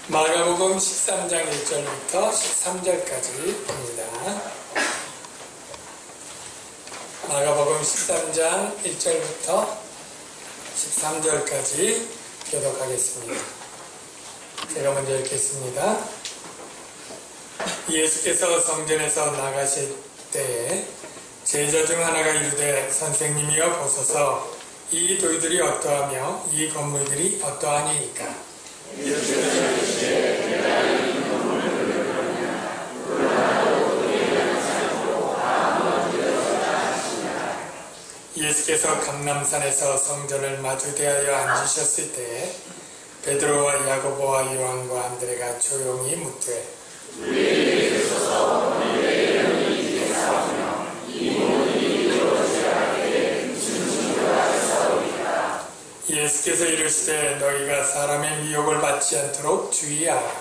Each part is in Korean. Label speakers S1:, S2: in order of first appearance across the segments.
S1: 마가복음 13장 1절부터 13절까지입니다. 마가복음 13장 1절부터 13절까지 교독하겠습니다. 제가 먼저 읽겠습니다. 예수께서 성전에서 나가실 때에 제자 중 하나가 이르되 선생님이여 보소서 이 돌들이 어떠하며 이 건물들이 어떠하니이까. 예수께서 감람산에서 성전을 마주 대하여 앉으셨을 때에 베드로와 야고보와 요한과 안드레가 조용히 묻되 예수께서 이르시되 너희가 사람의 미혹을 받지 않도록 주의하라.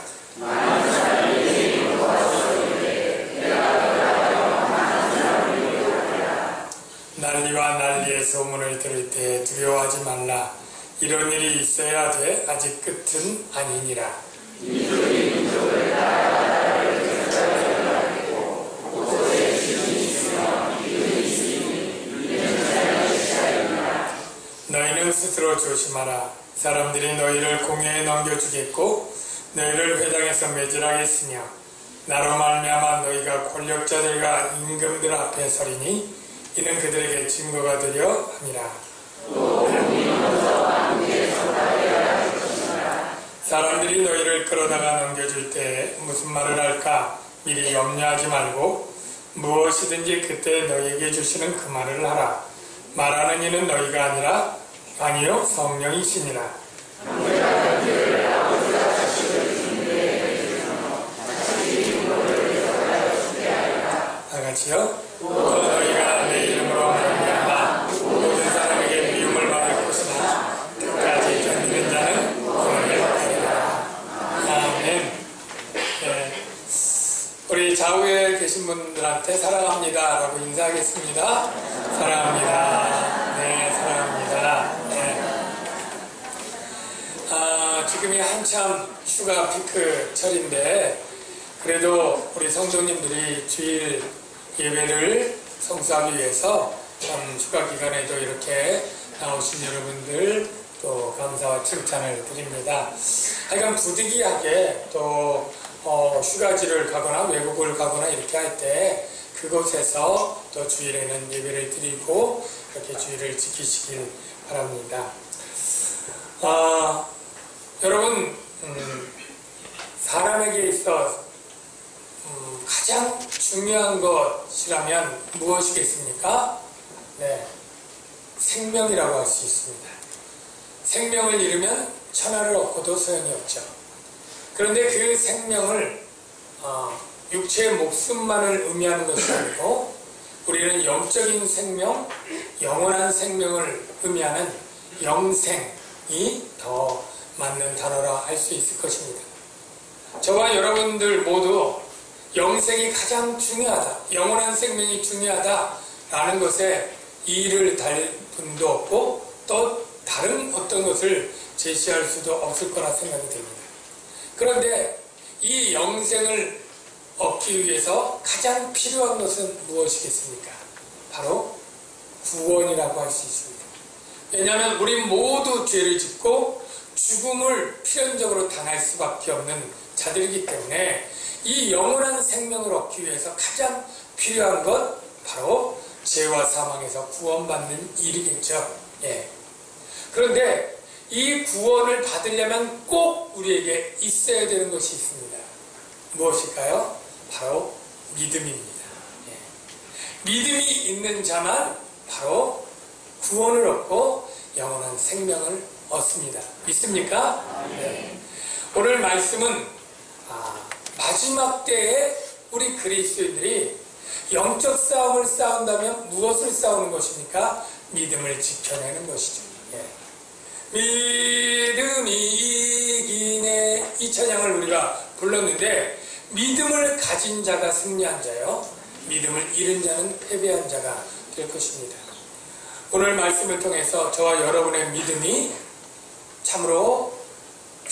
S1: 난리와 난리의 소문을 들을 때 두려워하지 말라. 이런 일이 있어야 돼 아직 끝은 아니니라. 너희는 스스로 조심하라. 사람들이 너희를 공회에 넘겨주겠고 너희를 회당에서 매질하겠으며 나로 말미암아 너희가 권력자들과 임금들 앞에 서리니 이는 그들에게 증거가 되려 함이라. 사람들이 너희를 끌어다가 넘겨줄 때 무슨 말을 할까 미리 염려하지 말고 무엇이든지 그때 너희에게 주시는 그 말을 하라. 말하는 이는 너희가 아니요 성령이시니라. 다같이요. 너희가 내 이름으로 말미암아 모든 사람에게 미움을 받을 것이나 끝까지 견디는 자는 구원을 받으리라. 아멘. 네. 우리 좌우에 계신 분들한테 사랑합니다 라고 인사하겠습니다. 사랑합니다. 네, 사랑합니다. 네. 지금이 한참 휴가 피크철인데 그래도 우리 성도님들이 주일 예배를 성수하기 위해서 참 휴가 기간에도 이렇게 나오신 여러분들 또 감사와 칭찬을 드립니다. 하여간 부득이하게 또 휴가지를 가거나 외국을 가거나 이렇게 할 때 그곳에서 또 주일에는 예배를 드리고 이렇게 주일을 지키시길 바랍니다. 여러분 사람에게 있어 가장 중요한 것이라면 무엇이겠습니까? 네, 생명이라고 할 수 있습니다. 생명을 잃으면 천하를 얻고도 소용이 없죠. 그런데 그 생명을 육체의 목숨만을 의미하는 것이 아니고 우리는 영적인 생명, 영원한 생명을 의미하는 영생이 더 맞는 단어라 할 수 있을 것입니다. 저와 여러분들 모두 영생이 가장 중요하다, 영원한 생명이 중요하다라는 것에 이의를 달 분도 없고 또 다른 어떤 것을 제시할 수도 없을 거라 생각이 됩니다. 그런데 이 영생을 얻기 위해서 가장 필요한 것은 무엇이겠습니까? 바로 구원이라고 할 수 있습니다. 왜냐하면 우리 모두 죄를 짓고 죽음을 필연적으로 당할 수밖에 없는 자들이기 때문에 이 영원한 생명을 얻기 위해서 가장 필요한 것 바로 죄와 사망에서 구원받는 일이겠죠. 예. 그런데 이 구원을 받으려면 꼭 우리에게 있어야 되는 것이 있습니다. 무엇일까요? 바로 믿음입니다. 예. 믿음이 있는 자만 바로 구원을 얻고 영원한 생명을 얻습니다. 믿습니까? 네. 오늘 말씀은 마지막 때에 우리 그리스도인들이 영적 싸움을 싸운다면 무엇을 싸우는 것입니까? 믿음을 지켜내는 것이죠. 예. 믿음이 이기네 이 찬양을 우리가 불렀는데 믿음을 가진 자가 승리한 자요 믿음을 잃은 자는 패배한 자가 될 것입니다. 오늘 말씀을 통해서 저와 여러분의 믿음이 참으로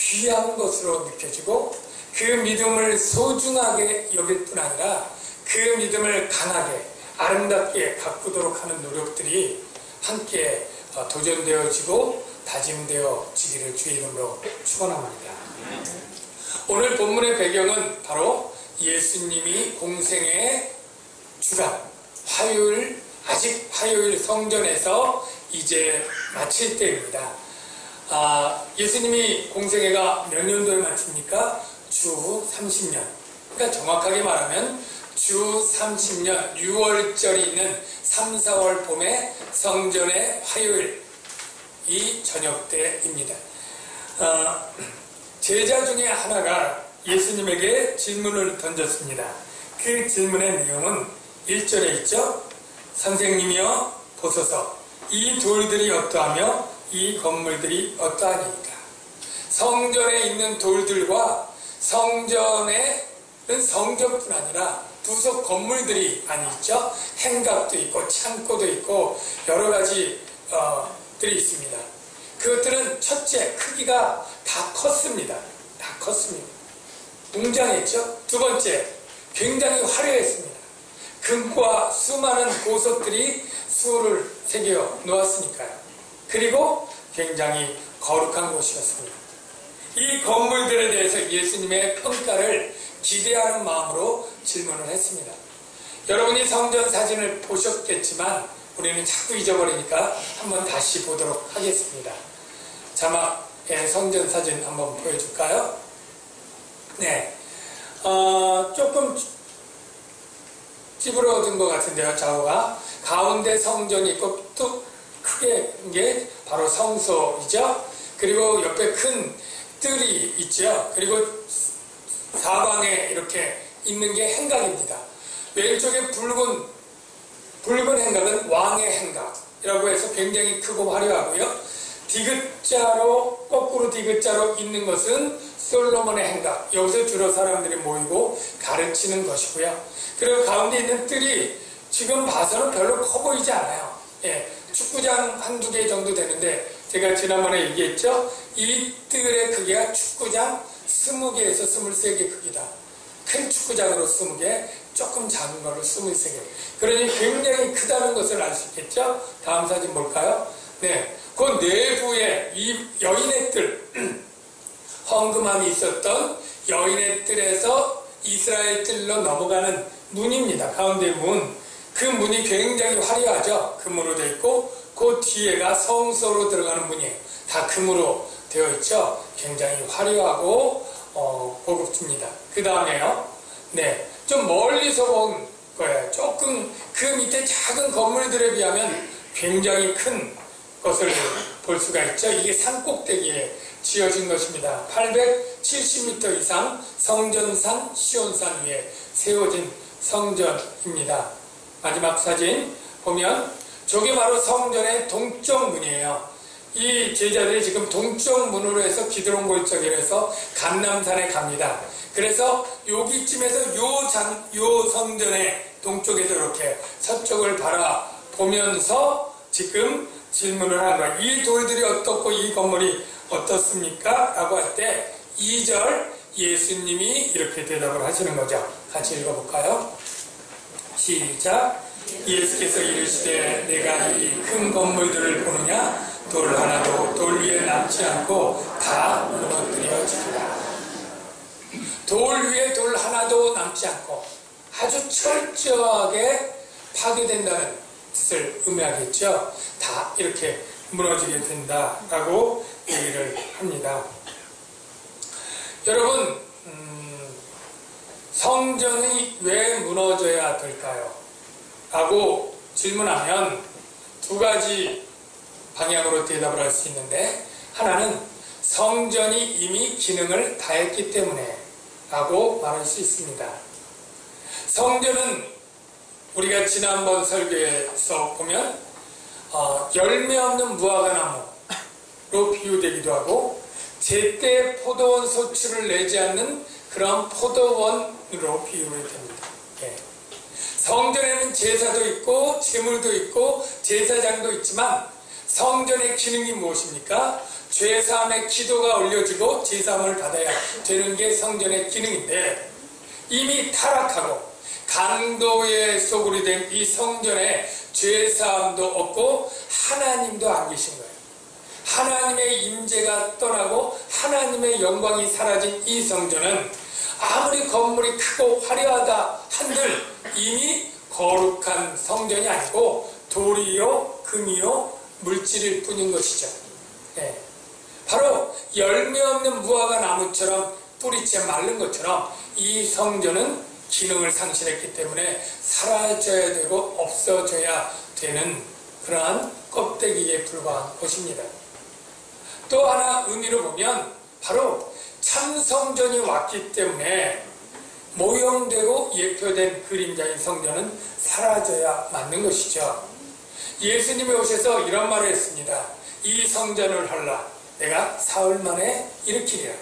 S1: 귀한 것으로 느껴지고 그 믿음을 소중하게 여길 뿐 아니라 그 믿음을 강하게 아름답게 가꾸도록 하는 노력들이 함께 도전되어지고 다짐되어지기를 주의 이름으로 축원합니다. 오늘 본문의 배경은 바로 예수님이 공생의 주간 화요일, 아직 화요일 성전에서 이제 마칠 때입니다. 예수님이 공생애가 몇 년도에 마칩니까? 주 30년. 그러니까 정확하게 말하면 주 30년 6월절이 있는 3, 4월 봄의 성전의 화요일 이 저녁 때입니다. 제자 중에 하나가 예수님에게 질문을 던졌습니다. 그 질문의 내용은 1절에 있죠. 선생님이여 보소서 이 돌들이 어떠하며 이 건물들이 어떠하니까. 성전에 있는 돌들과 성전에는 성전뿐 아니라 부속 건물들이 많이 있죠. 행각도 있고 창고도 있고 여러 가지들이 있습니다. 그것들은 첫째 크기가 다 컸습니다. 다 컸습니다. 웅장했죠. 두 번째 굉장히 화려했습니다. 금과 수많은 보석들이 수를 새겨 놓았으니까요. 그리고 굉장히 거룩한 곳이었습니다. 이 건물들에 대해서 예수님의 평가를 기대하는 마음으로 질문을 했습니다. 여러분이 성전 사진을 보셨겠지만 우리는 자꾸 잊어버리니까 한번 다시 보도록 하겠습니다. 자막에 성전 사진 한번 보여줄까요? 네, 조금 찌부러진 것 같은데요. 좌우가 가운데 성전이 있고 또 크게 게 바로 성소이죠. 그리고 옆에 큰 뜰이 있죠. 그리고 사방에 이렇게 있는 게 행각입니다. 왼쪽에 붉은 행각은 왕의 행각이라고 해서 굉장히 크고 화려하고요. 디귿자로 거꾸로 디귿자로 있는 것은 솔로몬의 행각. 여기서 주로 사람들이 모이고 가르치는 것이고요. 그리고 가운데 있는 뜰이 지금 봐서는 별로 커 보이지 않아요. 예, 축구장 한두 개 정도 되는데 제가 지난번에 얘기했죠. 이 뜰의 크기가 축구장 20개에서 23개 크기다. 큰 축구장으로 20개, 조금 작은 거로 23개. 그러니 굉장히 크다는 것을 알 수 있겠죠. 다음 사진 볼까요? 네, 그 내부에 이 여인의 뜰, 헌금함이 있었던 여인의 뜰에서 이스라엘 뜰로 넘어가는 문입니다. 가운데 문. 그 문이 굉장히 화려하죠. 금으로 되어 있고 그 뒤에가 성소로 들어가는 문이에요. 다 금으로 되어 있죠. 굉장히 화려하고 고급집니다. 그 다음에요. 네, 좀 멀리서 본 거예요. 조금 그 밑에 작은 건물들에 비하면 굉장히 큰 것을 볼 수가 있죠. 이게 산꼭대기에 지어진 것입니다. 870m 이상 성전산 시온산 위에 세워진 성전입니다. 마지막 사진 보면 저게 바로 성전의 동쪽 문이에요. 이 제자들이 지금 동쪽 문으로 해서 기드론 골짜기로 해서 감람산에 갑니다. 그래서 여기쯤에서 요 성전의 동쪽에서 이렇게 서쪽을 바라보면서 지금 질문을 하는 거예요. 이 돌들이 어떻고 이 건물이 어떻습니까? 라고 할 때 2절 예수님이 이렇게 대답을 하시는 거죠. 같이 읽어볼까요? 시작. 예수께서 이르시되 내가 이 큰 건물들을 보느냐? 돌 하나도 돌 위에 남지 않고 다 무너뜨려지리라. 돌 위에 돌 하나도 남지 않고 아주 철저하게 파괴된다는 뜻을 의미하겠죠. 다 이렇게 무너지게 된다라고 얘기를 합니다. 여러분, 성전이 왜 무너져야 될까요? 라고 질문하면 두 가지 방향으로 대답을 할 수 있는데, 하나는 성전이 이미 기능을 다했기 때문에 라고 말할 수 있습니다. 성전은 우리가 지난번 설교에서 보면 열매 없는 무화과나무로 비유되기도 하고 제때 포도원 소출을 내지 않는 그런 포도원으로 비유가 됩니다. 예. 성전에는 제사도 있고 제물도 있고 제사장도 있지만 성전의 기능이 무엇입니까? 죄사함의 기도가 올려지고 제사함을 받아야 되는 게 성전의 기능인데, 이미 타락하고 강도의 소굴이 된 이 성전에 죄사함도 없고 하나님도 안 계신 거예요. 하나님의 임재가 떠나고 하나님의 영광이 사라진 이 성전은 아무리 건물이 크고 화려하다 한들 이미 거룩한 성전이 아니고 돌이요 금이요 물질일 뿐인 것이죠. 네. 바로 열매 없는 무화과 나무처럼 뿌리채 마른 것처럼 이 성전은 기능을 상실했기 때문에 사라져야 되고 없어져야 되는 그러한 껍데기에 불과한 것입니다. 또 하나 의미로 보면 바로 참성전이 왔기 때문에 모형되고 예표된 그림자인 성전은 사라져야 맞는 것이죠. 예수님이 오셔서 이런 말을 했습니다. 이 성전을 헐라 내가 사흘 만에 일으키리라.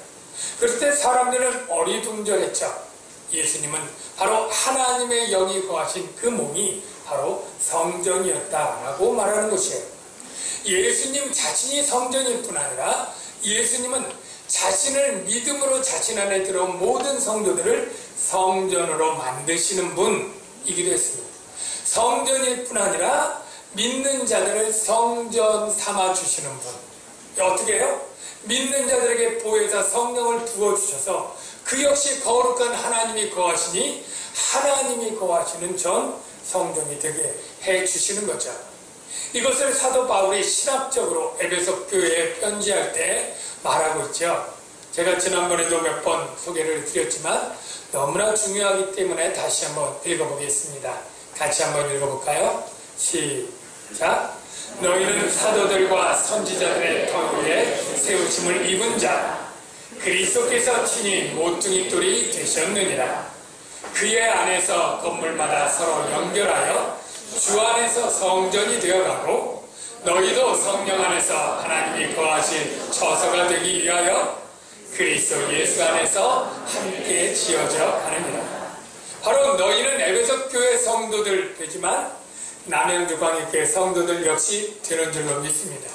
S1: 그럴 때 사람들은 어리둥절했죠. 예수님은 바로 하나님의 영이 거하신 그 몸이 바로 성전이었다라고 말하는 것이에요. 예수님 자신이 성전일 뿐 아니라 예수님은 자신을 믿음으로 자신 안에 들어온 모든 성도들을 성전으로 만드시는 분이기도 했습니다. 성전일 뿐 아니라 믿는 자들을 성전 삼아 주시는 분. 어떻게 해요? 믿는 자들에게 보혜사 성령을 부어주셔서 그 역시 거룩한 하나님이 거하시니 하나님이 거하시는 전 성전이 되게 해주시는 거죠. 이것을 사도 바울이 신학적으로 에베소 교회에 편지할 때 말하고 있죠. 제가 지난번에도 몇 번 소개를 드렸지만 너무나 중요하기 때문에 다시 한번 읽어보겠습니다. 같이 한번 읽어볼까요? 시작. 너희는 사도들과 선지자들의 터 위에 세우심을 입은 자 그리스도께서 친히 모퉁이 돌이 되셨느니라. 그의 안에서 건물마다 서로 연결하여 주 안에서 성전이 되어가고 너희도 성령 안에서 하나님이 거하신 처소가 되기 위하여 그리스도 예수 안에서 함께 지어져 가느니라. 바로 너희는 에베소 교회 성도들 되지만 남양주 광역교회 성도들 역시 되는 줄로 믿습니다.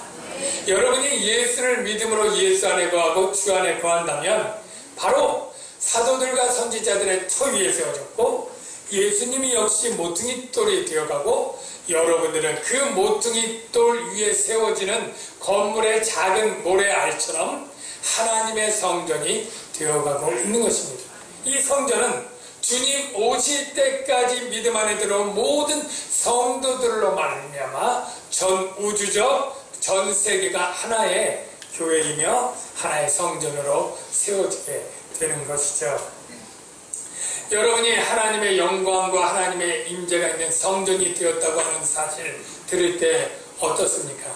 S1: 여러분이 예수를 믿음으로 예수 안에 거하고 주 안에 거한다면 바로 사도들과 선지자들의 터 위에 세워졌고 예수님이 역시 모퉁이 돌이 되어가고 여러분들은 그 모퉁이 돌 위에 세워지는 건물의 작은 모래알처럼 하나님의 성전이 되어가고 있는 것입니다. 이 성전은 주님 오실 때까지 믿음 안에 들어온 모든 성도들로 말미암아 전 우주적 전 세계가 하나의 교회이며 하나의 성전으로 세워지게 되는 것이죠. 여러분이 하나님의 영광과 하나님의 임재가 있는 성전이 되었다고 하는 사실 들을 때 어떻습니까?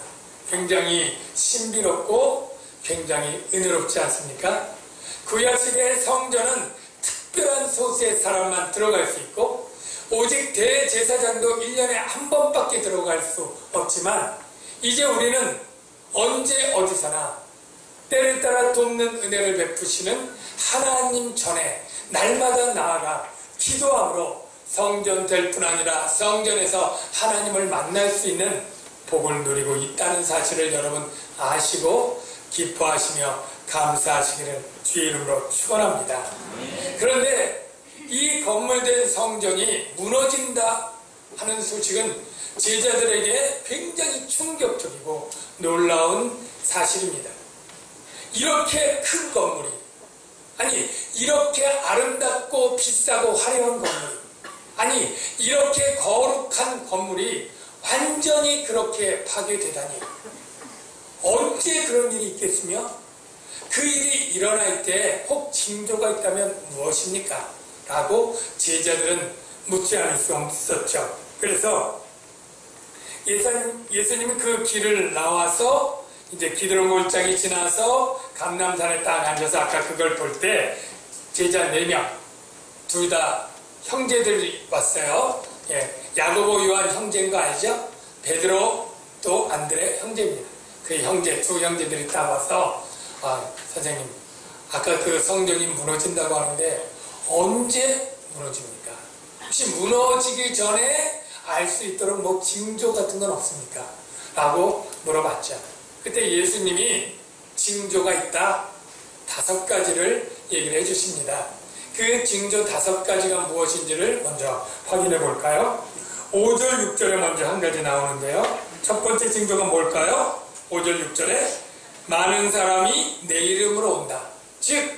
S1: 굉장히 신비롭고 굉장히 은혜롭지 않습니까? 구약시대의 성전은 특별한 소수의 사람만 들어갈 수 있고 오직 대제사장도 1년에 한 번밖에 들어갈 수 없지만 이제 우리는 언제 어디서나 때를 따라 돕는 은혜를 베푸시는 하나님 전에 날마다 나아가 기도함으로 성전 될 뿐 아니라 성전에서 하나님을 만날 수 있는 복을 누리고 있다는 사실을 여러분 아시고 기뻐하시며 감사하시기를 주의 이름으로 축원합니다. 그런데 이 건물된 성전이 무너진다 하는 소식은 제자들에게 굉장히 충격적이고 놀라운 사실입니다. 이렇게 큰 건물이, 아니 이렇게 아름답고 비싸고 화려한 건물이, 아니 이렇게 거룩한 건물이 완전히 그렇게 파괴되다니 언제 그런 일이 있겠으며 그 일이 일어날 때 혹 징조가 있다면 무엇입니까? 라고 제자들은 묻지 않을 수 없었죠. 그래서 예수님은 그 길을 나와서 이제 기드론 골짜기 지나서 감람산에 딱 앉아서 아까 그걸 볼 때 제자 4명 둘 다 형제들이 왔어요. 예, 야고보 요한 형제인 거 알죠? 베드로 또 안드레 형제입니다. 그 형제 두 형제들이 딱 와서 선생님 아까 그 성전이 무너진다고 하는데 언제 무너집니까? 혹시 무너지기 전에 알 수 있도록 뭐 징조 같은 건 없습니까? 라고 물어봤죠. 그때 예수님이 징조가 있다 5가지를 얘기를 해주십니다. 그 징조 5가지가 무엇인지를 먼저 확인해 볼까요? 5절 6절에 먼저 한 가지 나오는데요. 첫 번째 징조가 뭘까요? 5절 6절에 많은 사람이 내 이름으로 온다. 즉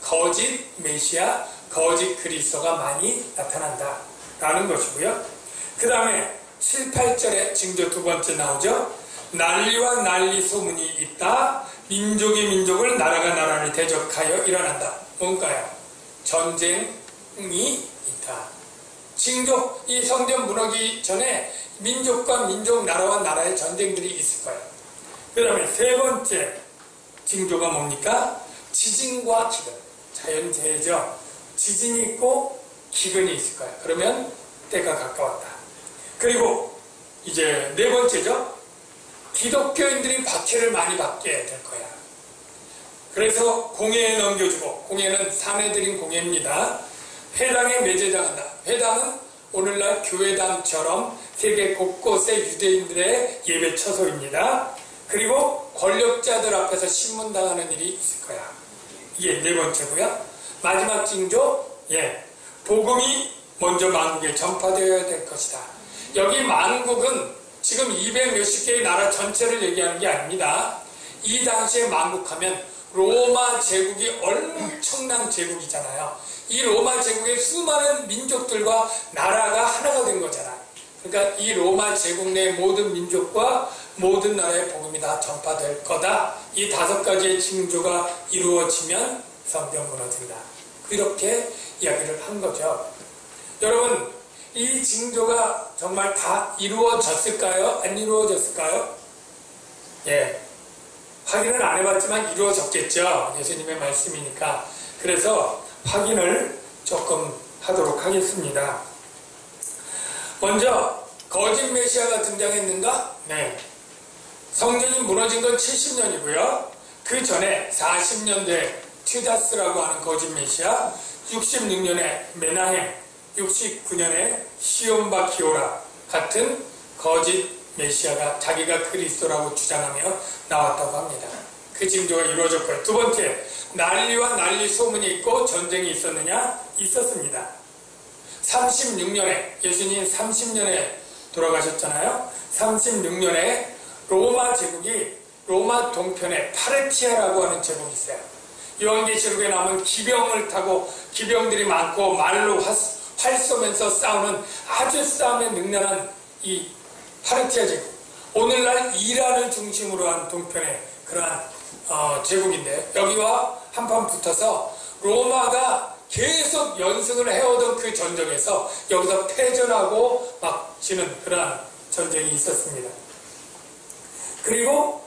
S1: 거짓 메시아, 거짓 그리스도가 많이 나타난다 라는 것이고요. 그 다음에 7, 8절에 징조 두 번째 나오죠. 난리와 난리 소문이 있다. 민족이 민족을, 나라가 나라를 대적하여 일어난다. 뭔가요? 전쟁이 있다. 징조, 이 성전 무너지기 전에 민족과 민족, 나라와 나라의 전쟁들이 있을 거예요. 그 다음에 세 번째 징조가 뭡니까? 지진과 기근. 자연재해죠. 지진이 있고 기근이 있을 거예요. 그러면 때가 가까웠다. 그리고 이제 네 번째죠. 기독교인들이 박해를 많이 받게 될 거야. 그래서 공회에 넘겨주고, 공회는 사내들인 공회입니다. 회당에 매제당한다. 회당은 오늘날 교회당처럼 세계 곳곳에 유대인들의 예배 처소입니다. 그리고 권력자들 앞에서 신문당하는 일이 있을 거야. 이게 네 번째고요. 마지막 징조, 복음이 먼저 만국에 전파되어야 될 것이다. 여기 만국은 지금 200 몇십 개의 나라 전체를 얘기하는 게 아닙니다. 이 당시에 만국하면 로마 제국이 엄청난 제국이잖아요. 이 로마 제국의 수많은 민족들과 나라가 하나가 된 거잖아요. 그러니까 이 로마 제국 내 모든 민족과 모든 나라의 복음이 다 전파될 거다. 이 5가지의 징조가 이루어지면 성경 무너진다. 이렇게 이야기를 한 거죠. 여러분, 이 징조가 정말 다 이루어졌을까요? 안 이루어졌을까요? 확인을 안 해봤지만 이루어졌겠죠. 예수님의 말씀이니까. 그래서 확인을 조금 하도록 하겠습니다. 먼저 거짓 메시아가 등장했는가? 네. 성전이 무너진 건 70년이고요. 그 전에 40년대 튜다스라고 하는 거짓 메시아, 66년에 메나헴, 69년에 시온바 기오라 같은 거짓 메시아가 자기가 그리스도라고 주장하며 나왔다고 합니다. 그 징조가 이루어졌고요. 두 번째, 난리와 난리 소문이 있고 전쟁이 있었느냐? 있었습니다. 36년에, 예수님 30년에 돌아가셨잖아요. 36년에 로마 제국이 로마 동편에 파르티아라고 하는 제국이 있어요. 요한계시록에 나오면 기병을 타고 기병들이 많고 말로 활 쏘면서 싸우는 아주 싸움에 능란한 이 파르티아 제국. 오늘날 이란을 중심으로 한 동편의 그러한 제국인데, 여기와 한판 붙어서 로마가 계속 연승을 해오던 그 전적에서 여기서 패전하고 막 지는 그러한 전쟁이 있었습니다. 그리고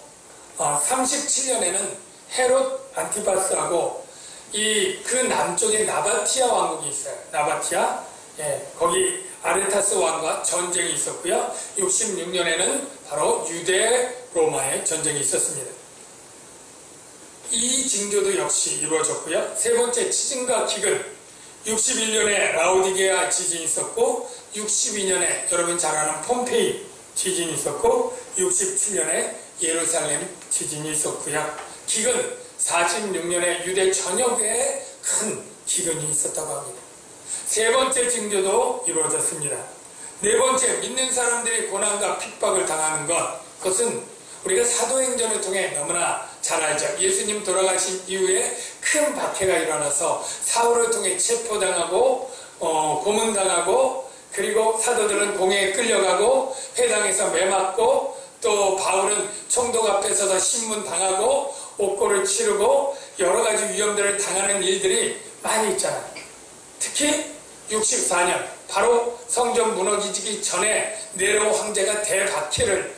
S1: 37년에는 헤롯 안티파스하고 그 남쪽에 나바티아 왕국이 있어요. 나바티아, 거기 아레타스 왕과 전쟁이 있었고요. 66년에는 바로 유대 로마의 전쟁이 있었습니다. 이 징조도 역시 이루어졌고요. 세 번째, 지진과 기근. 61년에 라오디게아 지진이 있었고, 62년에 여러분 잘 아는 폼페이 지진이 있었고, 67년에 예루살렘 지진이 있었고요. 기근, 46년에 유대 전역에 큰 기근이 있었다고 합니다. 세 번째 징조도 이루어졌습니다. 네 번째, 믿는 사람들이 고난과 핍박을 당하는 것. 그것은 우리가 사도행전을 통해 너무나 잘 알죠. 예수님 돌아가신 이후에 큰 박해가 일어나서 사울을 통해 체포당하고 고문당하고, 그리고 사도들은 공회에 끌려가고 회당에서 매맞고, 또 바울은 총독 앞에 서서 신문당하고 옥고를 치르고 여러 가지 위험들을 당하는 일들이 많이 있잖아요. 특히 64년 바로 성전 무너지기 전에 네로 황제가 대박해를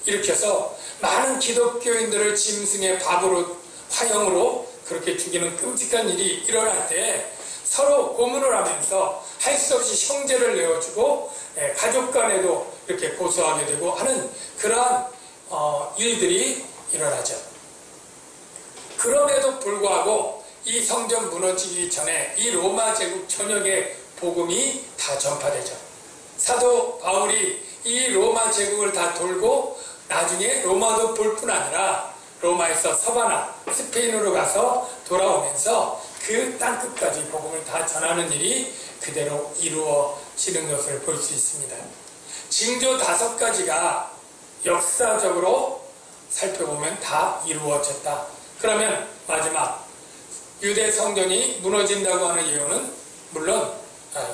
S1: 일으켜서 많은 기독교인들을 짐승의 밥으로, 화형으로 그렇게 죽이는 끔찍한 일이 일어날 때 서로 고문을 하면서 할 수 없이 형제를 내어주고 가족 간에도 이렇게 고소하게 되고 하는 그러한 일들이 일어나죠. 그럼에도 불구하고 이 성전 무너지기 전에 이 로마 제국 전역의 복음이 다 전파되죠. 사도 바울이 이 로마 제국을 다 돌고 나중에 로마도 볼 뿐 아니라 로마에서 서바나, 스페인으로 가서 돌아오면서 그 땅끝까지 복음을 다 전하는 일이 그대로 이루어지는 것을 볼 수 있습니다. 징조 5가지가 역사적으로 살펴보면 다 이루어졌다. 그러면 마지막 유대 성전이 무너진다고 하는 이유는 물론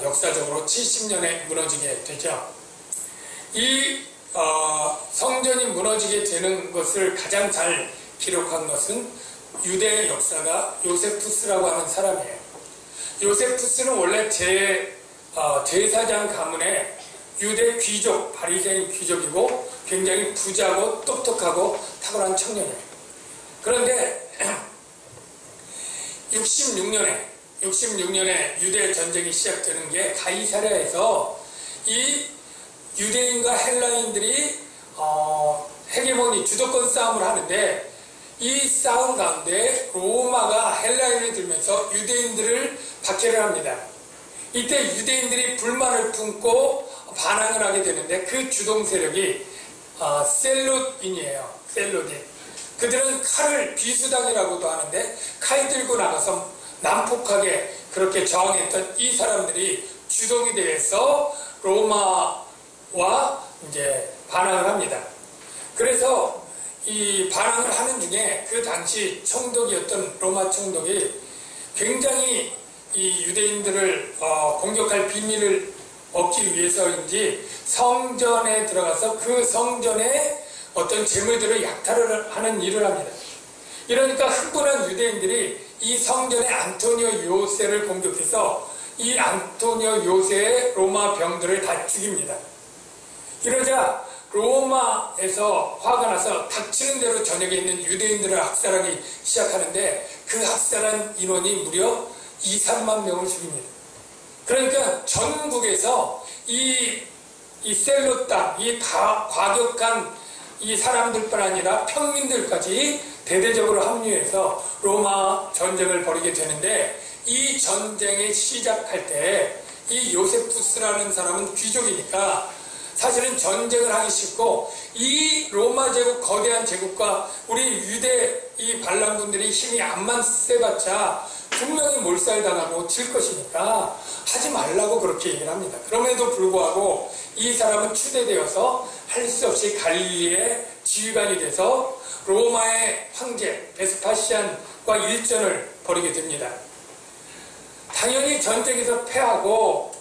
S1: 역사적으로 70년에 무너지게 되죠. 이 성전이 무너지게 되는 것을 가장 잘 기록한 것은 유대 역사가 요세푸스라고 하는 사람이에요. 요세푸스는 원래 제사장 가문의 유대 귀족, 바리새인 귀족이고 굉장히 부자고 똑똑하고 탁월한 청년이에요. 그런데 66년에 유대 전쟁이 시작되는 게 가이사랴에서 이 유대인과 헬라인들이 헤게모니 주도권 싸움을 하는데 이 싸움 가운데 로마가 헬라인을 들면서 유대인들을 박해를 합니다. 이때 유대인들이 불만을 품고 반항을 하게 되는데 그 주동 세력이 셀롯인이에요. 셀롯인. 그들은 칼을 비수당이라고도 하는데 칼 들고 나가서 난폭하게 그렇게 저항했던 이 사람들이 주동이 되어서 로마와 이제 반항을 합니다. 그래서 이 반항을 하는 중에 그 당시 총독이었던 로마 총독이 굉장히 이 유대인들을 공격할 비밀을 얻기 위해서인지 성전에 들어가서 그 성전에 어떤 재물들을 약탈을 하는 일을 합니다. 이러니까 흥분한 유대인들이 이 성전의 안토니오 요새를 공격해서 이 안토니오 요새의 로마 병들을 다 죽입니다. 이러자 로마에서 화가 나서 닥치는 대로 전역에 있는 유대인들을 학살하기 시작하는데 그 학살한 인원이 무려 2~3만 명을 죽입니다. 그러니까 전국에서 이 셀롯 땅, 이 과격한 이 사람들뿐 아니라 평민들까지 대대적으로 합류해서 로마 전쟁을 벌이게 되는데 이 전쟁이 시작할 때 이 요세푸스라는 사람은 귀족이니까 사실은 전쟁을 하기 싫고 이 로마 제국, 거대한 제국과 우리 유대 이 반란군들이 힘이 암만 세봤자 분명히 몰살당하고 질 것이니까 하지 말라고 그렇게 얘기를 합니다. 그럼에도 불구하고 이 사람은 추대되어서 할 수 없이 갈릴리의 지휘관이 돼서 로마의 황제 베스파시안과 일전을 벌이게 됩니다. 당연히 전쟁에서 패하고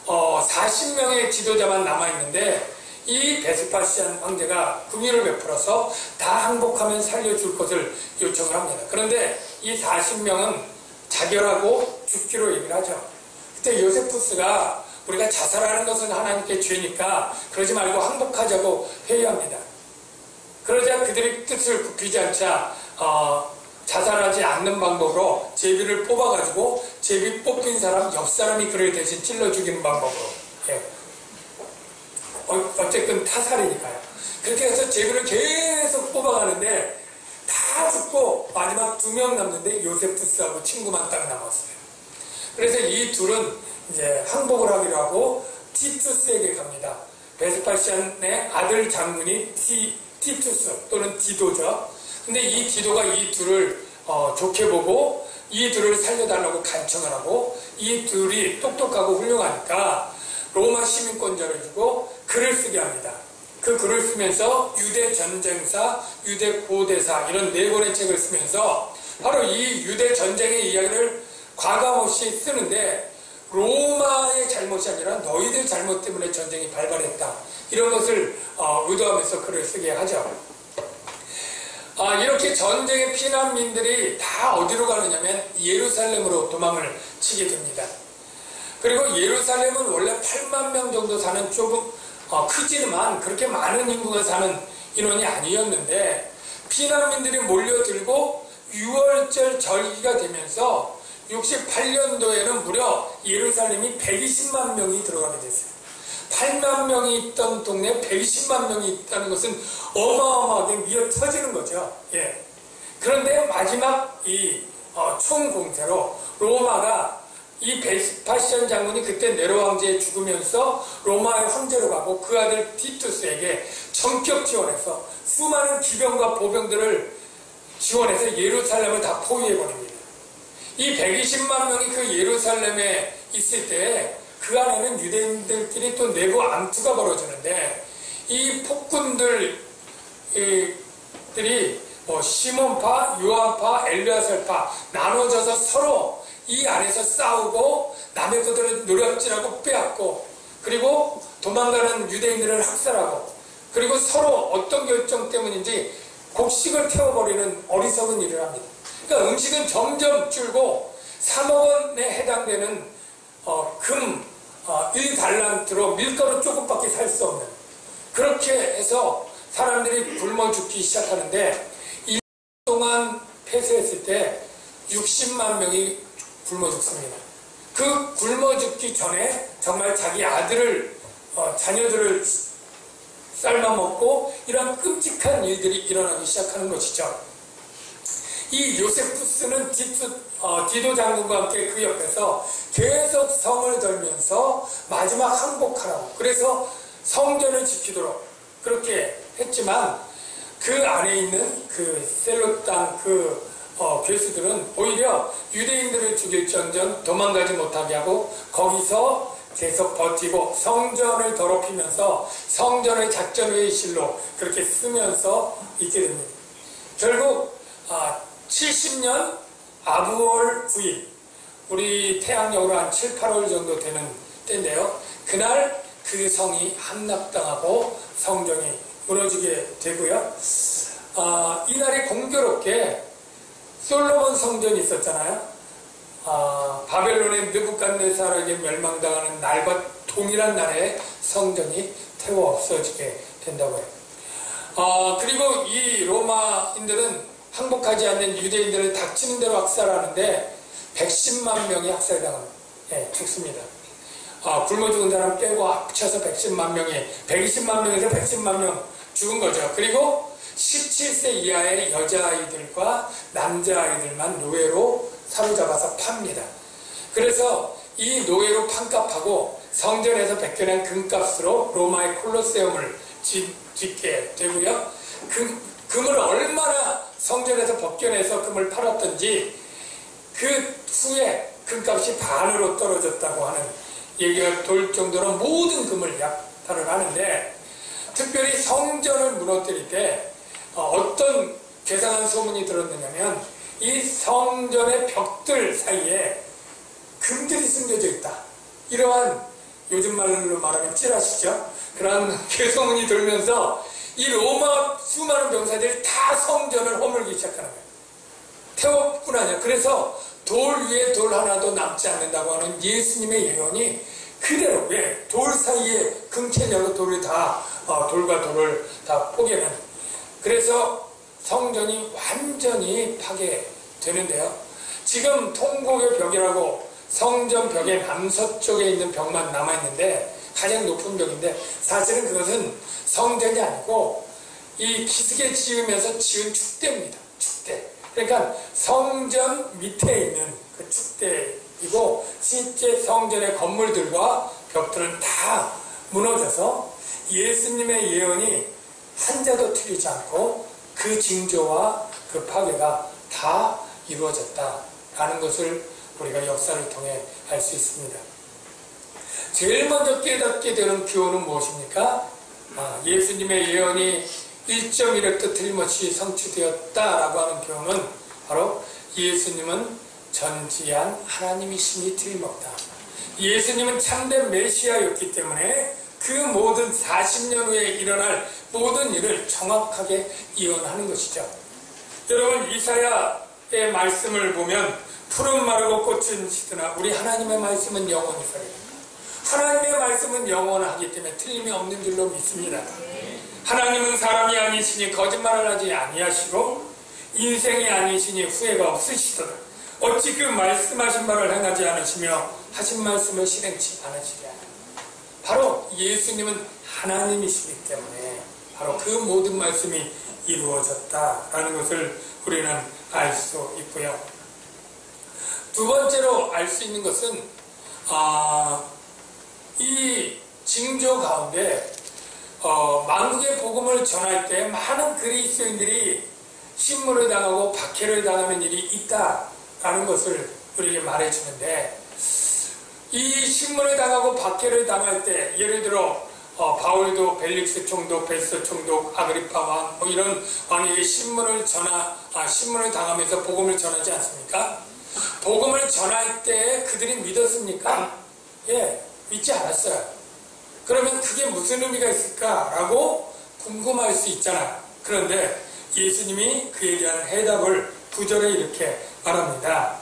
S1: 40명의 지도자만 남아있는데 이 베스파시안 황제가 긍휼을 베풀어서 다 항복하면 살려줄 것을 요청을 합니다. 그런데 이 40명은 자결하고 죽기로 얘기를 하죠. 그때 요세푸스가 우리가 자살하는 것은 하나님께 죄니까 그러지 말고 항복하자고 회의합니다. 그러자 그들이 뜻을 굽히지 않자 자살하지 않는 방법으로 제비를 뽑아가지고 제비 뽑힌 사람 옆 사람이 그를 대신 찔러 죽이는 방법으로 어쨌든 타살이니까요. 그렇게 해서 제비를 계속 뽑아가는데 다 죽고 마지막 2명 남는데 요세푸스하고 친구만 딱 남았어요. 그래서 이 둘은 이제 항복을 하기로 하고 티투스에게 갑니다. 베스파시안의 아들 장군이 티투스 또는 디도죠. 근데 이 디도가 이 둘을 좋게 보고 이 둘을 살려달라고 간청을 하고 이 둘이 똑똑하고 훌륭하니까 로마 시민권자를 주고 글을 쓰게 합니다. 그 글을 쓰면서 유대 전쟁사, 유대 고대사 이런 4권의 책을 쓰면서 바로 이 유대 전쟁의 이야기를 과감없이 쓰는데 로마의 잘못이 아니라 너희들 잘못 때문에 전쟁이 발발했다. 이런 것을 의도하면서 글을 쓰게 하죠. 이렇게 전쟁의 피난민들이 다 어디로 가느냐면 예루살렘으로 도망을 치게 됩니다. 그리고 예루살렘은 원래 8만 명 정도 사는 조금 크지만 그렇게 많은 인구가 사는 인원이 아니었는데 피난민들이 몰려들고 6월절 절기가 되면서 68년도에는 무려 예루살렘이 120만 명이 들어가게 됐어요. 8만 명이 있던 동네에 120만 명이 있다는 것은 어마어마하게 미어 터지는 거죠. 그런데 마지막 이 총공세로 로마가 이 베스파시안 장군이 그때 네로 황제에 죽으면서 로마의 황제로 가고 그 아들 티투스에게 전격 지원해서 수많은 기병과 보병들을 지원해서 예루살렘을 다 포위해버립니다. 이 120만 명이 그 예루살렘에 있을 때 그 안에는 유대인들끼리 또 내부 암투가 벌어지는데 이 폭군들이 시몬파, 요한파, 엘리아살파 나눠져서 서로 이 안에서 싸우고 남의 것들을 노략질하고 빼앗고 그리고 도망가는 유대인들을 학살하고 그리고 서로 어떤 결정 때문인지 곡식을 태워버리는 어리석은 일을 합니다. 그러니까 음식은 점점 줄고 3억 원에 해당되는 금 1달란트로 밀가루 조금밖에 살 수 없는 그렇게 해서 사람들이 굶어 죽기 시작하는데 1년 동안 폐쇄했을 때 60만 명이 굶어 죽습니다. 그 굶어 죽기 전에 정말 자기 아들을 자녀들을 삶아먹고 이런 끔찍한 일들이 일어나기 시작하는 것이죠. 이 요세푸스는 디도 장군과 함께 그 옆에서 계속 성을 걸면서 마지막 항복하라고 그래서 성전을 지키도록 그렇게 했지만 그 안에 있는 그 셀롯 땅 괴수들은 오히려 유대인들을 죽일지언정 도망가지 못하게 하고 거기서 계속 버티고 성전을 더럽히면서 성전의 작전회의실로 그렇게 쓰면서 있게 됩니다. 결국 70년 아부월 9일 우리 태양력으로 한 7, 8월 정도 되는 때인데요. 그날 그 성이 함락당하고 성전이 무너지게 되고요. 이날이 공교롭게 솔로몬 성전이 있었잖아요. 바벨론의 느부갓네살에게 멸망당하는 날과 동일한 날에 성전이 태워 없어지게 된다고 해요. 그리고 이 로마인들은 항복하지 않는 유대인들을 닥치는 대로 학살하는데 110만 명이 학살당합니다. 죽습니다. 굶어 죽은 사람 빼고 합쳐서 110만 명이 120만 명에서 110만 명 죽은 거죠. 그리고 17세 이하의 여자아이들과 남자아이들만 노예로 사로잡아서 팝니다. 그래서 이 노예로 판값하고 성전에서 베껴낸 금값으로 로마의 콜로세움을 짓게 되고요. 금을 얼마나 성전에서 벗겨내서 금을 팔았던지 그 후에 금값이 반으로 떨어졌다고 하는 얘기가 돌 정도로 모든 금을 약탈을 하는데 특별히 성전을 무너뜨릴 때 어떤 괴상한 소문이 들었느냐면 이 성전의 벽들 사이에 금들이 숨겨져 있다. 이러한 요즘 말로 말하면 찌라시죠. 그런 괴소문이 돌면서 이 로마 수많은 병사들이 다 성전을 허물기 시작하는 거예요. 태워뿐 아니라 그래서 돌 위에 돌 하나도 남지 않는다고 하는 예수님의 예언이 그대로 왜 돌 사이에 금캐녀로 돌을 다 돌과 돌을 다 포개는 그래서 성전이 완전히 파괴되는데요. 지금 통곡의 벽이라고 성전 벽의 남서쪽에 있는 벽만 남아있는데 가장 높은 벽인데 사실은 그것은 성전이 아니고 이 기슭에 지으면서 지은 축대입니다. 축대. 그러니까 성전 밑에 있는 그 축대이고 실제 성전의 건물들과 벽들은 다 무너져서 예수님의 예언이 한자도 틀리지 않고 그 징조와 그 파괴가 다 이루어졌다라는 것을 우리가 역사를 통해 알 수 있습니다. 제일 먼저 깨닫게 되는 교훈은 무엇입니까? 예수님의 예언이 1.1획도 틀림없이 성취되었다라고 하는 교훈은 바로 예수님은 전지한 하나님이심이 틀림없다. 예수님은 참된 메시아였기 때문에 그 모든 40년 후에 일어날 모든 일을 정확하게 예언하는 것이죠. 여러분 이사야의 말씀을 보면 푸른 마르고 꽃은 시드나 우리 하나님의 말씀은 영원히 살리라. 하나님의 말씀은 영원하기 때문에 틀림이 없는 줄로 믿습니다. 하나님은 사람이 아니시니 거짓말을 하지 아니하시고 인생이 아니시니 후회가 없으시도다. 어찌 그 말씀하신 바를 행하지 않으시며 하신 말씀을 실행치 않으시랴. 바로 예수님은 하나님이시기 때문에 바로 그 모든 말씀이 이루어졌다라는 것을 우리는 알 수 있고요. 두 번째로 알 수 있는 것은 이 징조 가운데 만국의 복음을 전할 때 많은 그리스도인들이 신문을 당하고 박해를 당하는 일이 있다라는 것을 우리에게 말해주는데, 이 신문을 당하고 박해를 당할 때 예를 들어 바울도 벨릭스 총독, 베스도 총독, 아그리파 왕 이런 왕에게 신문을 당하면서 복음을 전하지 않습니까? 복음을 전할 때 그들이 믿었습니까? 예, 믿지 않았어요. 그러면 그게 무슨 의미가 있을까라고 궁금할 수 있잖아요. 그런데 예수님이 그에 대한 해답을 9절에 이렇게 말합니다.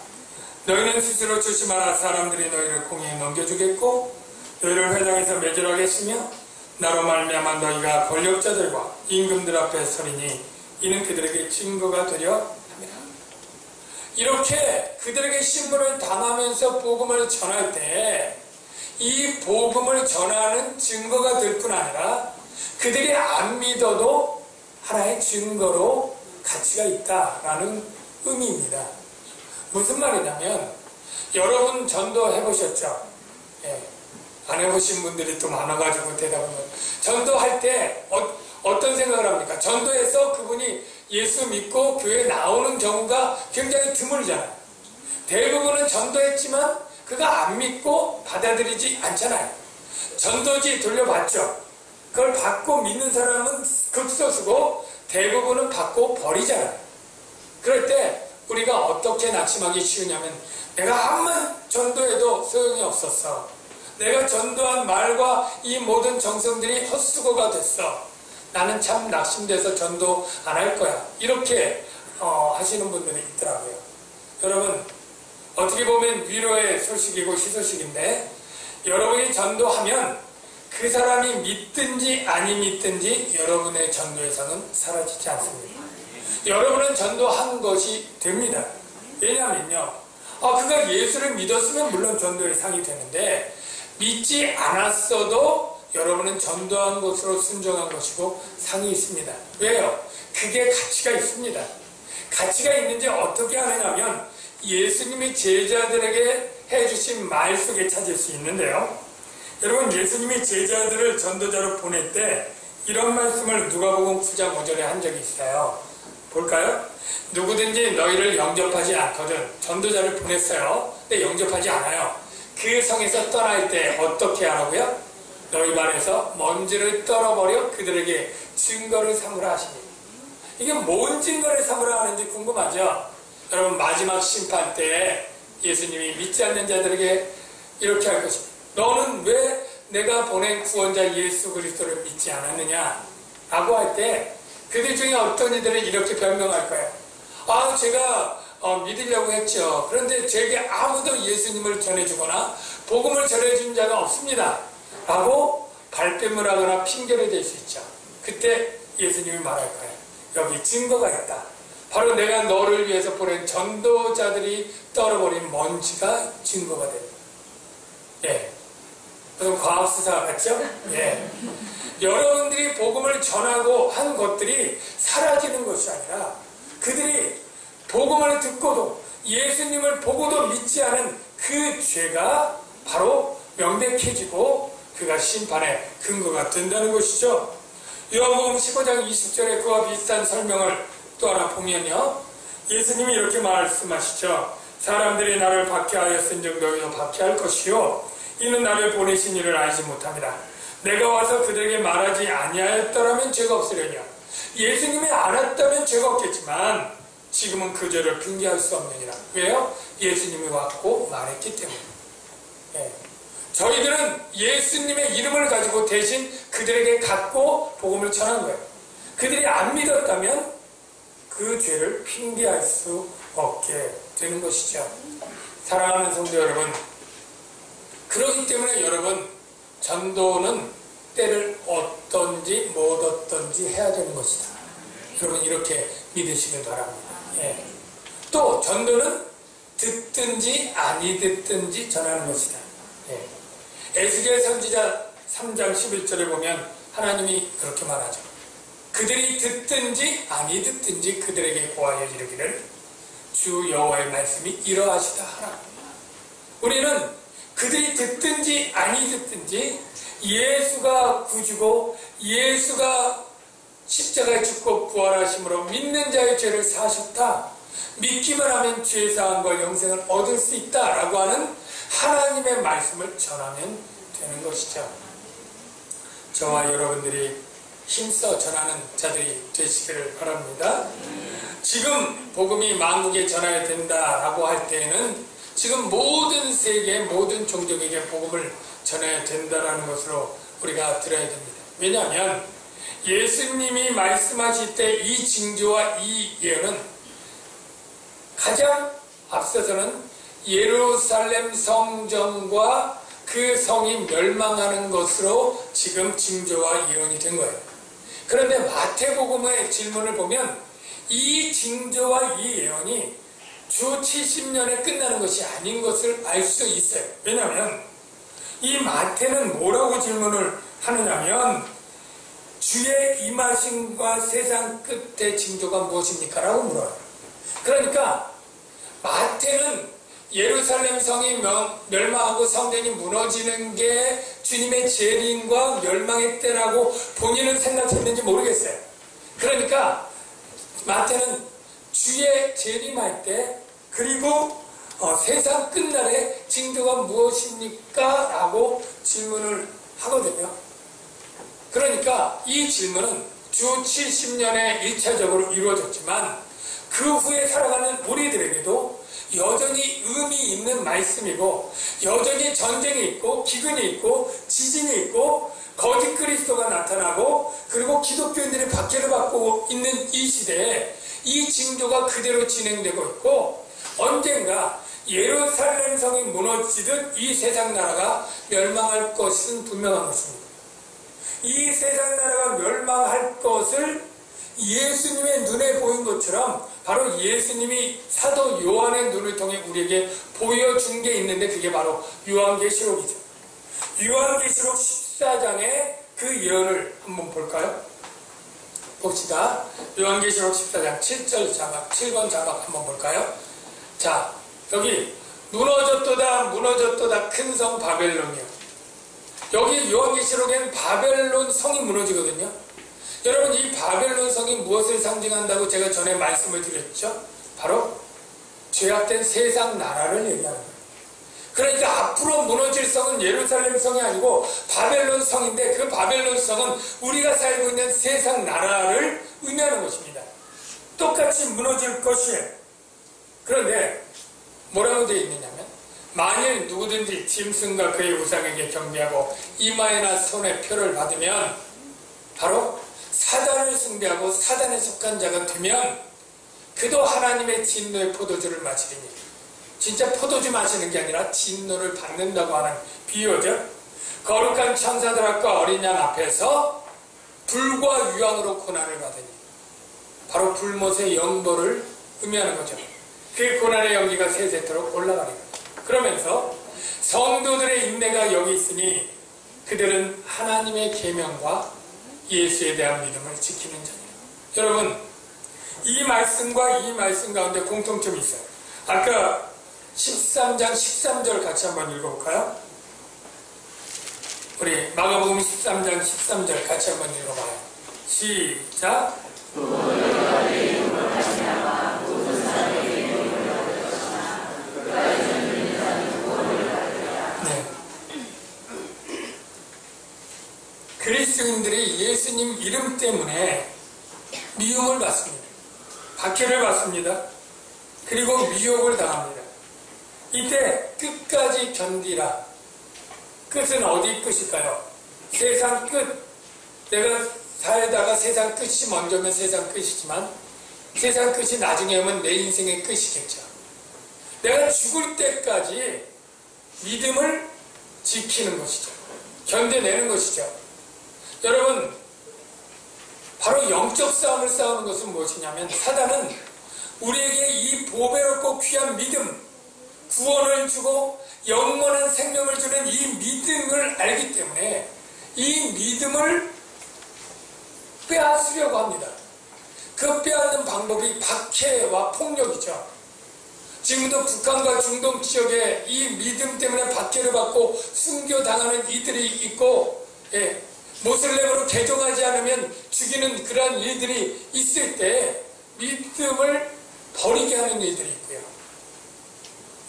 S1: 너희는 스스로 조심하라. 사람들이 너희를 공회에 넘겨주겠고 너희를 회당에서 매질하겠으며 나로 말미암아 너희가 권력자들과 임금들 앞에 서리니 이는 그들에게 증거가 되려 합니다. 이렇게 그들에게 신문을 당하면서 복음을 전할 때 이 복음을 전하는 증거가 될 뿐 아니라 그들이 안 믿어도 하나의 증거로 가치가 있다라는 의미입니다. 무슨 말이냐면, 여러분 전도 해보셨죠? 예. 안 해보신 분들이 또 많아가지고 대답하면, 전도할 때 어떤 생각을 합니까? 전도해서 그분이 예수 믿고 교회에 나오는 경우가 굉장히 드물잖아요. 대부분은 전도했지만 그가 안 믿고 받아들이지 않잖아요. 전도지 돌려받죠. 그걸 받고 믿는 사람은 극소수고 대부분은 받고 버리잖아요. 그럴 때 우리가 어떻게 낙심하기 쉬우냐면, 내가 암만 전도해도 소용이 없었어. 내가 전도한 말과 이 모든 정성들이 헛수고가 됐어. 나는 참 낙심돼서 전도 안 할 거야. 이렇게 하시는 분들이 있더라고요. 여러분, 어떻게 보면 위로의 소식이고 희소식인데, 여러분이 전도하면 그 사람이 믿든지 아니 믿든지 여러분의 전도에서는 사라지지 않습니다. 여러분은 전도한 것이 됩니다. 왜냐하면요, 그가 예수를 믿었으면 물론 전도의 상이 되는데, 믿지 않았어도 여러분은 전도한 것으로 순종한 것이고 상이 있습니다. 왜요? 그게 가치가 있습니다. 가치가 있는지 어떻게 하느냐면 예수님이 제자들에게 해주신 말 속에 찾을 수 있는데요. 여러분, 예수님이 제자들을 전도자로 보낼 때 이런 말씀을 누가복음 9장 5절에 한 적이 있어요. 볼까요? 누구든지 너희를 영접하지 않거든. 전도자를 보냈어요. 근데 영접하지 않아요. 그 성에서 떠날 때 어떻게 하라고요? 너희 말에서 먼지를 떨어버려 그들에게 증거를 삼으라 하시니. 이게 뭔 증거를 삼으라 하는지 궁금하죠? 여러분, 마지막 심판 때 예수님이 믿지 않는 자들에게 이렇게 할 것입니다. 너는 왜 내가 보낸 구원자 예수 그리스도를 믿지 않았느냐? 라고 할 때 그들 중에 어떤 이들은 이렇게 변명할 거예요. 제가 믿으려고 했죠. 그런데 제게 아무도 예수님을 전해주거나 복음을 전해준 자가 없습니다. 라고 발뺌을 하거나 핑계를 댈 수 있죠. 그때 예수님이 말할 거예요. 여기 증거가 있다. 바로 내가 너를 위해서 보낸 전도자들이 떨어버린 먼지가 증거가 됩니다. 예. 무슨 과학수사 같죠? 예. 여러분들이 복음을 전하고 한 것들이 사라지는 것이 아니라 그들이 복음을 듣고도 예수님을 보고도 믿지 않은 그 죄가 바로 명백해지고 그가 심판의 근거가 된다는 것이죠. 요한복음 15장 20절에 그와 비슷한 설명을 또 하나 보면요, 예수님이 이렇게 말씀하시죠. 사람들이 나를 박해하였은즉 너희도 박해할 것이요 이는 나를 보내신 이를 알지 못합니다. 내가 와서 그들에게 말하지 아니하였더라면 죄가 없으려냐. 예수님이 안 왔다면 죄가 없겠지만 지금은 그 죄를 핑계할 수 없느니라. 왜요? 예수님이 왔고 말했기 때문에. 예. 저희들은 예수님의 이름을 가지고 대신 그들에게 갖고 복음을 전한 거예요. 그들이 안 믿었다면 그 죄를 핑계할 수 없게 되는 것이죠. 사랑하는 성도 여러분, 그렇기 때문에 여러분, 전도는 때를 얻든지 못 얻든지 해야 되는 것이다. 여러분, 이렇게 믿으시길 바랍니다. 예. 또 전도는 듣든지 아니 듣든지 전하는 것이다. 예. 에스겔 선지자 3장 11절에 보면 하나님이 그렇게 말하죠. 그들이 듣든지 아니 듣든지 그들에게 고하여 이르기를 주 여호와의 말씀이 이러하시다 하라. 우리는 그들이 듣든지 아니 듣든지 예수가 구주고 예수가 십자가에 죽고 부활하심으로 믿는 자의 죄를 사하셨다, 믿기만 하면 죄사함과 영생을 얻을 수 있다라고 하는 하나님의 말씀을 전하면 되는 것이죠. 저와 여러분들이 힘써 전하는 자들이 되시기를 바랍니다. 지금 복음이 만국에 전해야 된다라고 할 때에는 지금 모든 세계 모든 종족에게 복음을 전해야 된다라는 것으로 우리가 들어야 됩니다. 왜냐하면 예수님이 말씀하실 때 이 징조와 이 예언은 가장 앞서서는 예루살렘 성전과 그 성이 멸망하는 것으로 지금 징조와 예언이 된 거예요. 그런데 마태복음의 질문을 보면 이 징조와 이 예언이 주 70년에 끝나는 것이 아닌 것을 알 수 있어요. 왜냐하면 이 마태는 뭐라고 질문을 하느냐면 주의 임하심과 세상 끝의 징조가 무엇입니까? 라고 물어요. 그러니까 마태는 예루살렘 성이 멸망하고 성전이 무너지는 게 주님의 재림과 멸망의 때라고 본인은 생각했는지 모르겠어요. 그러니까 마태는 주의 재림할 때 그리고 세상 끝날에 징조가 무엇입니까? 라고 질문을 하거든요. 그러니까 이 질문은 주 70년에 1차적으로 이루어졌지만 그 후에 살아가는 우리들에게도 여전히 의미 있는 말씀이고 여전히 전쟁이 있고 기근이 있고 지진이 있고 거짓 그리스도가 나타나고 그리고 기독교인들이 박해를 받고 있는 이 시대에 이 징조가 그대로 진행되고 있고 언젠가 예루살렘 성이 무너지듯 이 세상 나라가 멸망할 것은 분명한 것입니다. 이 세상 나라가 멸망할 것을 예수님의 눈에 보인 것처럼 바로 예수님이 사도 요한의 눈을 통해 우리에게 보여준 게 있는데 그게 바로 요한계시록이죠. 요한계시록 14장의 그 예언을 한번 볼까요? 봅시다. 요한계시록 14장 7번 자막 한번 볼까요? 자, 여기 무너졌도다 무너졌도다 큰 성 바벨론이요. 여기 요한계시록에는 바벨론 성이 무너지거든요. 여러분 이 바벨론 성이 무엇을 상징한다고 제가 전에 말씀을 드렸죠? 바로 죄악된 세상 나라를 얘기하는 거예요. 그러니까 앞으로 무너질 성은 예루살렘 성이 아니고 바벨론 성인데 그 바벨론 성은 우리가 살고 있는 세상 나라를 의미하는 것입니다. 똑같이 무너질 것이에요. 그런데 뭐라고 되어 있느냐면 만일 누구든지 짐승과 그의 우상에게 경배하고 이마에나 손에 표를 받으면 바로 사단을 숭배하고 사단에 속한 자가 되면 그도 하나님의 진노의 포도주를 마시리니, 진짜 포도주 마시는 게 아니라 진노를 받는다고 하는 비유죠. 거룩한 천사들 앞과 어린 양 앞에서 불과 유황으로 고난을 받으니, 바로 불못의 영벌을 의미하는 거죠. 그 고난의 연기가 세세토록 올라가는 거예요. 그러면서 성도들의 인내가 여기 있으니 그들은 하나님의 계명과 예수에 대한 믿음을 지키는 자예요. 여러분 이 말씀과 이 말씀 가운데 공통점이 있어요. 아까 13장 13절 같이 한번 읽어볼까요? 우리 마가복음 13장 13절 같이 한번 읽어봐요. 시작. 그리스도인들이 예수님 이름 때문에 미움을 받습니다. 박해를 받습니다. 그리고 미혹을 당합니다. 이때 끝까지 견디라. 끝은 어디 끝일까요? 세상 끝. 내가 살다가 세상 끝이 먼저면 세상 끝이지만 세상 끝이 나중에 오면 내 인생의 끝이겠죠. 내가 죽을 때까지 믿음을 지키는 것이죠. 견뎌내는 것이죠. 여러분 바로 영적 싸움을 싸우는 것은 무엇이냐면 사단은 우리에게 이 보배롭고 귀한 믿음, 구원을 주고 영원한 생명을 주는 이 믿음을 알기 때문에 이 믿음을 빼앗으려고 합니다. 그 빼앗는 방법이 박해와 폭력이죠. 지금도 북한과 중동 지역에 이 믿음 때문에 박해를 받고 순교당하는 이들이 있고, 모슬렘으로 개종하지 않으면 죽이는 그러한 일들이 있을 때 믿음을 버리게 하는 일들이 있고요.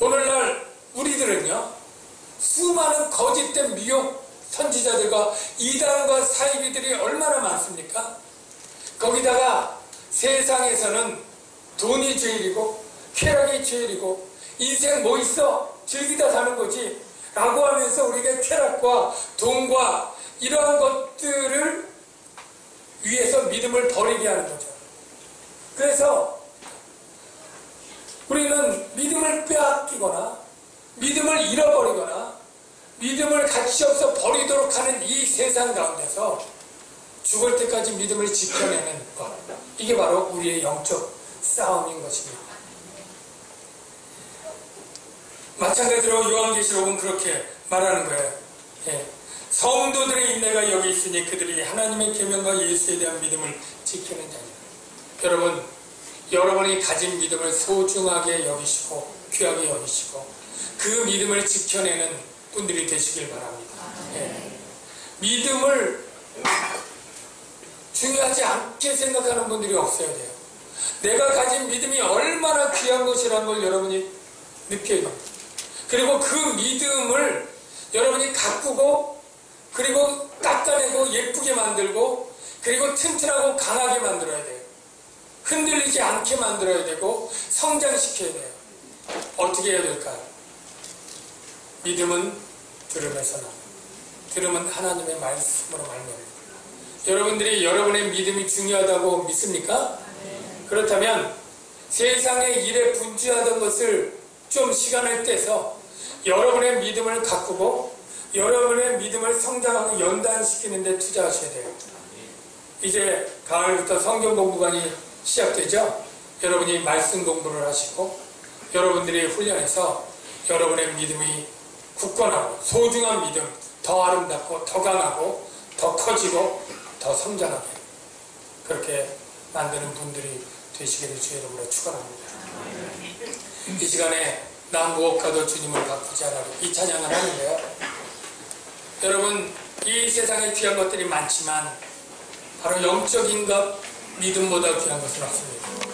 S1: 오늘날 우리들은요, 수많은 거짓된 미혹 선지자들과 이단과 사이비들이 얼마나 많습니까? 거기다가 세상에서는 돈이 제일이고 쾌락이 제일이고 인생 뭐 있어? 즐기다 사는 거지 라고 하면서 우리가 쾌락과 돈과 이러한 것들을 위해서 믿음을 버리게 하는 거죠. 그래서 우리는 믿음을 빼앗기거나 믿음을 잃어버리거나 믿음을 가치없어 버리도록 하는 이 세상 가운데서 죽을 때까지 믿음을 지켜내는 것, 이게 바로 우리의 영적 싸움인 것입니다. 마찬가지로 요한계시록은 그렇게 말하는 거예요. 성도들의 인내가 여기 있으니 그들이 하나님의 계명과 예수에 대한 믿음을 지키는 자니라. 여러분, 여러분이 가진 믿음을 소중하게 여기시고 귀하게 여기시고 그 믿음을 지켜내는 분들이 되시길 바랍니다. 믿음을 중요하지 않게 생각하는 분들이 없어야 돼요. 내가 가진 믿음이 얼마나 귀한 것이라는 걸 여러분이 느껴야 됩니다. 그리고 그 믿음을 여러분이 가꾸고 그리고 깎아내고 예쁘게 만들고 그리고 튼튼하고 강하게 만들어야 돼요. 흔들리지 않게 만들어야 되고 성장시켜야 돼요. 어떻게 해야 될까요? 믿음은 들음에서 납니다. 들음은 하나님의 말씀으로 말미암습니다. 여러분들이 여러분의 믿음이 중요하다고 믿습니까? 그렇다면 세상의 일에 분주하던 것을 좀 시간을 떼서 여러분의 믿음을 가꾸고 여러분의 믿음을 성장하고 연단시키는 데 투자하셔야 돼요. 이제 가을부터 성경 공부관이 시작되죠? 여러분이 말씀 공부를 하시고 여러분들이 훈련해서 여러분의 믿음이 굳건하고 소중한 믿음, 더 아름답고 더 강하고 더 커지고 더 성장하게 그렇게 만드는 분들이 되시기를 주의 이름으로 축원합니다. 이 시간에 나 무엇과도 주님을 바꾸지 않아도 이 찬양을 하는데요. 여러분, 이 세상에 귀한 것들이 많지만 바로 영적인 것, 믿음보다 귀한 것은 없습니다.